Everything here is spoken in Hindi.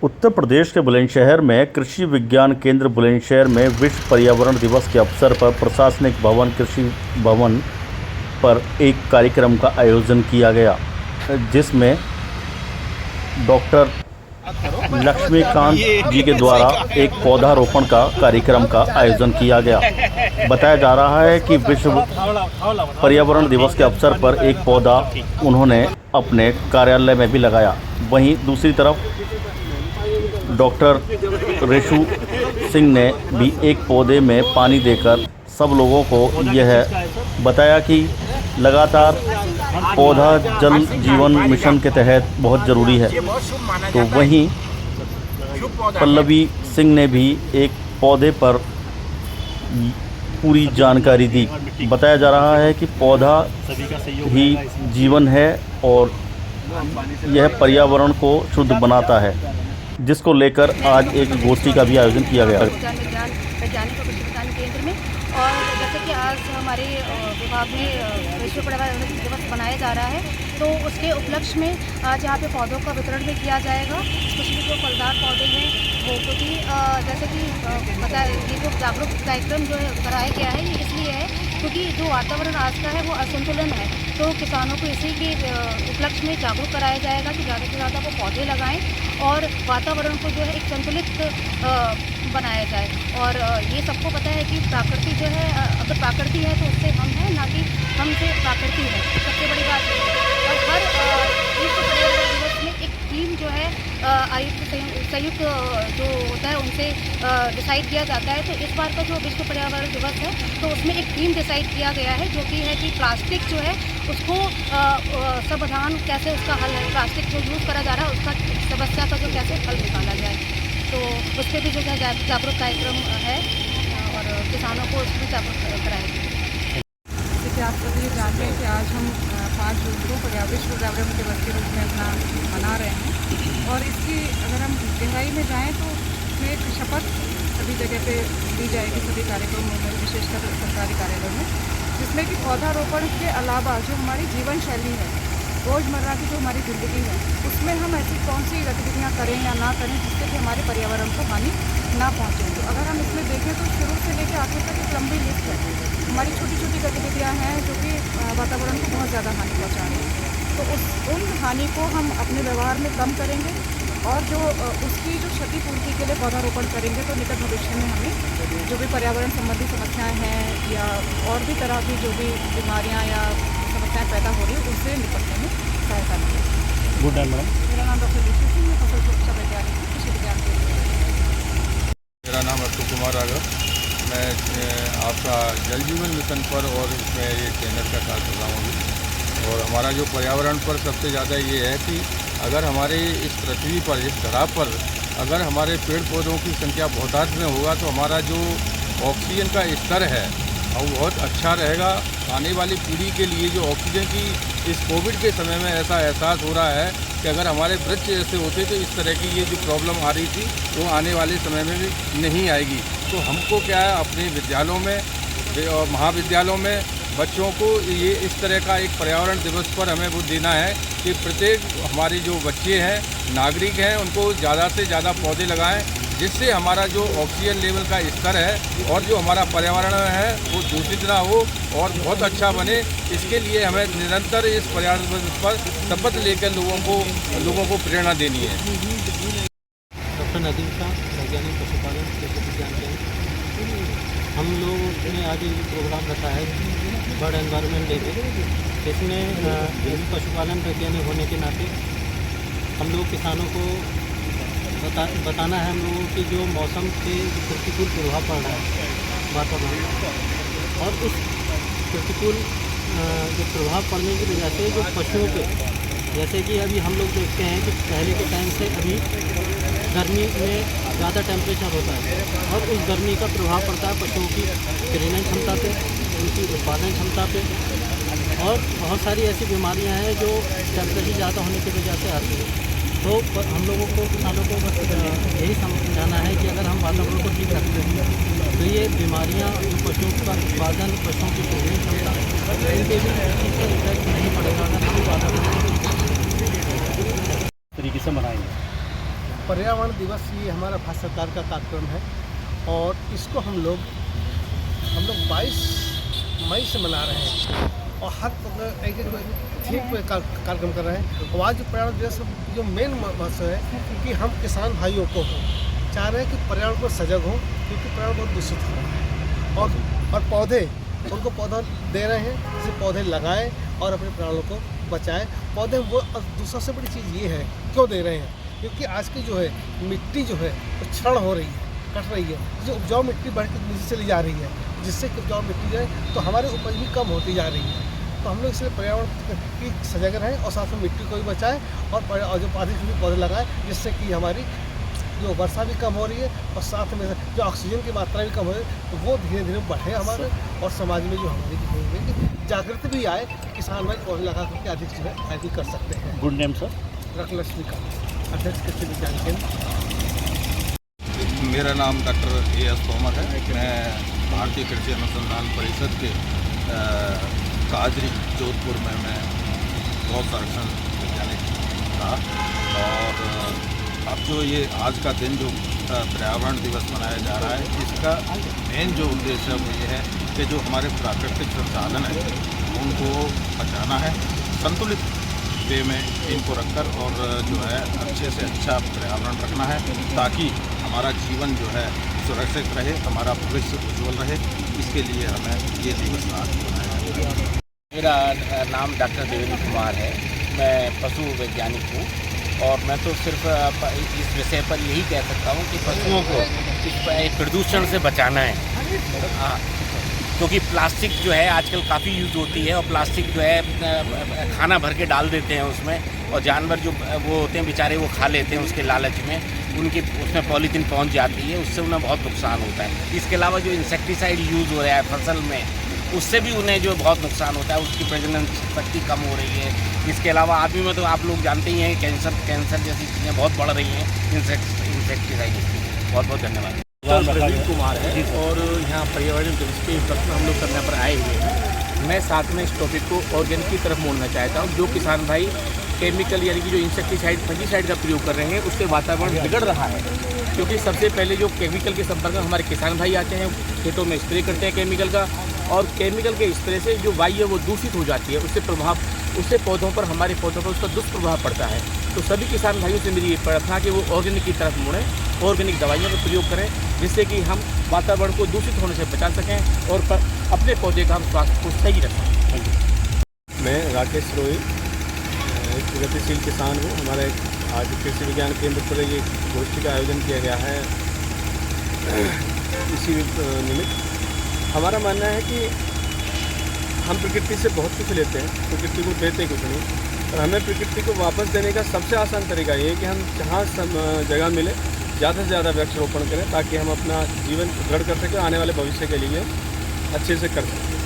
उत्तर प्रदेश के बुलंदशहर में कृषि विज्ञान केंद्र बुलंदशहर में विश्व पर्यावरण दिवस के अवसर पर प्रशासनिक भवन कृषि भवन पर एक कार्यक्रम का आयोजन किया गया, जिसमें डॉक्टर लक्ष्मीकांत जी के द्वारा एक पौधारोपण का कार्यक्रम का आयोजन किया गया। बताया जा रहा है कि विश्व पर्यावरण दिवस के अवसर पर एक पौधा उन्होंने अपने कार्यालय में भी लगाया। वहीं दूसरी तरफ डॉक्टर रेशु सिंह ने भी एक पौधे में पानी देकर सब लोगों को यह बताया कि लगातार पौधा जल जीवन मिशन के तहत बहुत ज़रूरी है। तो वहीं पल्लवी सिंह ने भी एक पौधे पर पूरी जानकारी दी। बताया जा रहा है कि पौधा ही जीवन है और यह पर्यावरण को शुद्ध बनाता है, जिसको लेकर आज एक गोष्ठी का भी आयोजन किया गया। वैज्ञानिक और कृषि विज्ञान केंद्र में, और जैसे कि आज हमारे विभाग में विश्व पर्यावरण दिवस मनाया जा रहा है, तो उसके उपलक्ष्य में आज यहाँ पे पौधों का वितरण भी किया जाएगा। स्पेशली जो फलदार पौधे हैं वो, क्योंकि जैसे कि ये जो जागरूक कार्यक्रम जो है कराया गया है, ये इसलिए है क्योंकि जो वातावरण आज का है वो असंतुलन है। तो किसानों को इसी के उपलक्ष्य में जागरूक कराया जाएगा कि ज़्यादा से ज़्यादा वो पौधे लगाएं और वातावरण को जो है एक संतुलित बनाया जाए। और ये सबको पता है कि प्रकृति जो है, अगर प्रकृति है तो उससे हम हैं, ना कि हमसे प्रकृति है। सबसे बड़ी बात है। और हर विश्व पर्यावरण दिवस में एक थीम जो है आयुक्त संयुक्त जो होता है उनसे डिसाइड किया जाता है। तो इस बार का जो विश्व पर्यावरण दिवस है, तो उसमें एक थीम डिसाइड किया गया है, जो कि है कि प्लास्टिक जो है उसको समाधान कैसे उसका हल है, प्लास्टिक जो यूज़ करा जा रहा है उसका समस्या का जो कैसे हल निकाला जाए। तो उस पर भी जो है जागरूक कार्यक्रम है और किसानों को उसमें जागरूक कराएंगे। जैसे आप सभी जानते हैं कि आज हम 5 जून को विश्व पर्यावरण दिवस के रूप में अपना मना रहे हैं। और इसकी अगर हम गहराई में जाएं तो इसमें एक शपथ सभी जगह पे दी जाएगी, सभी कार्यक्रमों में, विशेषकर सरकारी कार्यालयों में, जिसमें कि पौधारोपण के अलावा जो हमारी जीवन शैली है, रोज़मर्रा की जो हमारी ज़िंदगी है, उसमें हम ऐसी कौन सी गतिविधियाँ करें या ना करें जिससे कि हमारे पर्यावरण को हानि ना पहुँचे। तो अगर हम इसमें देखें तो शुरू से लेकर आखिर तक एक लंबी लिस्ट है। हमारी छोटी छोटी गतिविधियाँ हैं जो कि वातावरण को बहुत ज़्यादा हानि पहुँचा रही हैं। तो उन हानि को हम अपने व्यवहार में कम करेंगे और जो उसकी जो क्षतिपूर्ति के लिए पौधारोपण करेंगे, तो निकट भविष्य में हमें जो भी पर्यावरण संबंधी समस्याएं हैं या और भी तरह की जो भी बीमारियां या समस्याएं पैदा हो रही है, उससे निपटने में सहायता मिलेगी। Good day madam. मेरा नाम डॉक्टर रेशु सिंह, मैं फसल सुरक्षा वैज्ञानिक हूँ, कृषि विज्ञान केंद्र। मेरा नाम अशोक कुमार राघव। मैं आपका जल जीवन मिशन पर और इसमें ये ट्रेनर का कार्य कर रहा हूँ। और हमारा जो पर्यावरण पर सबसे ज़्यादा ये है कि अगर हमारे इस पृथ्वी पर, इस धरा पर अगर हमारे पेड़ पौधों की संख्या बहुतायत में होगा तो हमारा जो ऑक्सीजन का स्तर है वो बहुत अच्छा रहेगा। आने वाली पीढ़ी के लिए जो ऑक्सीजन की इस कोविड के समय में ऐसा एहसास हो रहा है कि अगर हमारे वृक्ष ऐसे होते तो इस तरह की ये जो प्रॉब्लम आ रही थी वो आने वाले समय में भी नहीं आएगी। तो हमको क्या है, अपने विद्यालयों में और महाविद्यालयों में बच्चों को ये इस तरह का एक पर्यावरण दिवस पर हमें वो देना है कि प्रत्येक हमारे जो बच्चे हैं, नागरिक हैं, उनको ज़्यादा से ज़्यादा पौधे लगाएं, जिससे हमारा जो ऑक्सीजन लेवल का स्तर है और जो हमारा पर्यावरण है वो दूषित ना हो और बहुत अच्छा बने। इसके लिए हमें निरंतर इस पर्यावरण दिवस पर शपथ लेकर लोगों को प्रेरणा देनी है। डॉक्टर नदीम शाह, वैज्ञानिक पशुपालन कृषि विज्ञान केंद्र। हम लोग ने आज ये प्रोग्राम रखा है बर्ड एनवायरनमेंट डे पे। इसमें पशुपालन वैज्ञानिक होने के नाते हम लोग किसानों को बताना है हम लोगों की जो मौसम के प्रतिकूल प्रभाव पड़ रहा है वातावरण, और उस प्रतिकूल जो प्रभाव पड़ने की वजह से जो पशुओं पे, जैसे कि अभी हम लोग देखते हैं कि पहले के टाइम से अभी गर्मी में ज़्यादा टेम्परेचर होता है और उस गर्मी का प्रभाव पड़ता है पशुओं की प्रजनन क्षमता पे, उनकी उत्पादन क्षमता पे, और बहुत सारी ऐसी बीमारियां हैं जो टेम्परेचर ज़्यादा होने की वजह से आती है। तो हम लोगों को, किसानों को बस यही समझाना है कि अगर हम वातावरण को ठीक रखते हैं तो ये बीमारियां, पशुओं का उत्पादन, पशुओं की प्रजनन क्षमता, इनके भी चीज़ का इफेक्ट नहीं पड़ेगा अगर हम वातावरण को तरीके से मनाएंगे। पर्यावरण दिवस ये हमारा भारत सरकार का कार्यक्रम है और इसको हम लोग 22 मई से मना रहे हैं और हर एक थीम पे कार्यक्रम कर रहे हैं। और आज जो पर्यावरण दिवस जो मेन मकसद है कि हम किसान भाइयों को चाह रहे हैं कि पर्यावरण को सजग हो, क्योंकि पर्यावरण बहुत दूषित हो रहा है और पौधे उनको पौधा दे रहे हैं, जैसे पौधे लगाएं और अपने पर्यावरण को बचाएं। पौधे वो दूसरा से बड़ी चीज़ ये है क्यों दे रहे हैं, क्योंकि आज की जो है मिट्टी जो है वो क्षरण हो रही है, कट रही है, जो उपजाऊ मिट्टी बढ़ के नीचे चली जा रही है, जिससे कि उपजाऊ मिट्टी जो है तो हमारी उपज भी कम होती जा रही है। तो हम लोग इसलिए पर्यावरण की सजग रहें और साथ में मिट्टी को भी बचाएं और जो अधिक भी पौधे लगाएं, जिससे कि हमारी जो वर्षा भी कम हो रही है और साथ में जो ऑक्सीजन की मात्रा भी कम हो रही है, तो वो धीरे धीरे बढ़े हमारे और समाज में जो हमारी जागृति भी आए कि किसान भाई पौधे लगा करके अधिक जो है अधिक कर सकते हैं। Good name sir. रखलक्ष्मी का अध्यक्ष कृषि विज्ञान केंद्र। मेरा नाम डॉक्टर A.S. तोमर है। मैं भारतीय कृषि अनुसंधान परिषद के काजरी जोधपुर में मैं गौ संरक्षण वैज्ञानिक था। और अब जो ये आज का दिन जो पर्यावरण दिवस मनाया जा रहा है, इसका मेन जो उद्देश्य है वो ये है कि जो हमारे प्राकृतिक संसाधन है उनको बचाना है, संतुलित वे में इनको रखकर और जो है अच्छे से अच्छा पर्यावरण रखना है, ताकि हमारा जीवन जो है सुरक्षित रहे, हमारा भविष्य उज्ज्वल रहे। इसके लिए हमें ये दिवस आज मनाया जा रहा है। मेरा नाम डॉक्टर देवेंद्र कुमार है। मैं पशु वैज्ञानिक हूँ और मैं तो सिर्फ इस विषय पर यही कह सकता हूँ कि पशुओं को इस प्रदूषण से बचाना है, क्योंकि प्लास्टिक जो है आजकल काफ़ी यूज़ होती है और प्लास्टिक जो है खाना भर के डाल देते हैं उसमें और जानवर जो वो होते हैं बेचारे वो खा लेते हैं उसके लालच में, उनकी उसमें पॉलीथीन पहुंच जाती है, उससे उन्हें बहुत नुकसान होता है। इसके अलावा जो इंसेक्टिसाइड यूज़ हो रहा है फसल में, उससे भी उन्हें जो बहुत नुकसान होता है, उसकी प्रजनन शक्ति कम हो रही है। इसके अलावा आदमी में तो आप लोग जानते ही हैं कैंसर जैसी चीज़ें बहुत बढ़ रही हैं इंसेक्टिसाइड की। बहुत बहुत धन्यवाद। प्रवीण कुमार है और यहाँ पर्यावरण दिवस के प्रश्न हम लोग करने पर आए हुए हैं। मैं साथ में इस टॉपिक को ऑर्गेनिक की तरफ मोड़ना चाहता हूँ। जो किसान भाई केमिकल यानी कि जो इंसेक्टिसाइड फंजीसाइड का प्रयोग कर रहे हैं, उससे वातावरण बिगड़ रहा है, क्योंकि सबसे पहले जो केमिकल के संपर्क में हमारे किसान भाई आते हैं, खेतों में स्प्रे करते हैं केमिकल का, और केमिकल के स्प्रे से जो वायु है वो दूषित हो जाती है, उससे पौधों पर, हमारे पौधों पर उसका दुष्प्रभाव पड़ता है। तो सभी किसान भाइयों से मेरी ये प्रार्थना कि वो ऑर्गेनिक की तरफ मुड़ें, ऑर्गेनिक दवाइयों का प्रयोग करें, जिससे कि हम वातावरण को दूषित होने से बचा सकें और अपने पौधे का हम स्वास्थ्य को सही रख सकें। मैं राकेश रोही, एक प्रगतिशील किसान हूँ। हमारे आज कृषि विज्ञान केंद्र पर ये गोष्ठी का आयोजन किया गया है। इसी निमित्त हमारा मानना है कि हम प्रकृति से बहुत कुछ लेते हैं, प्रकृति को देते कुछ नहीं, और हमें प्रकृति को वापस देने का सबसे आसान तरीका ये है कि हम जहाँ जगह मिले ज़्यादा से ज़्यादा वृक्षारोपण करें, ताकि हम अपना जीवन सुदृढ़ कर सकें, आने वाले भविष्य के लिए अच्छे से कर सकें।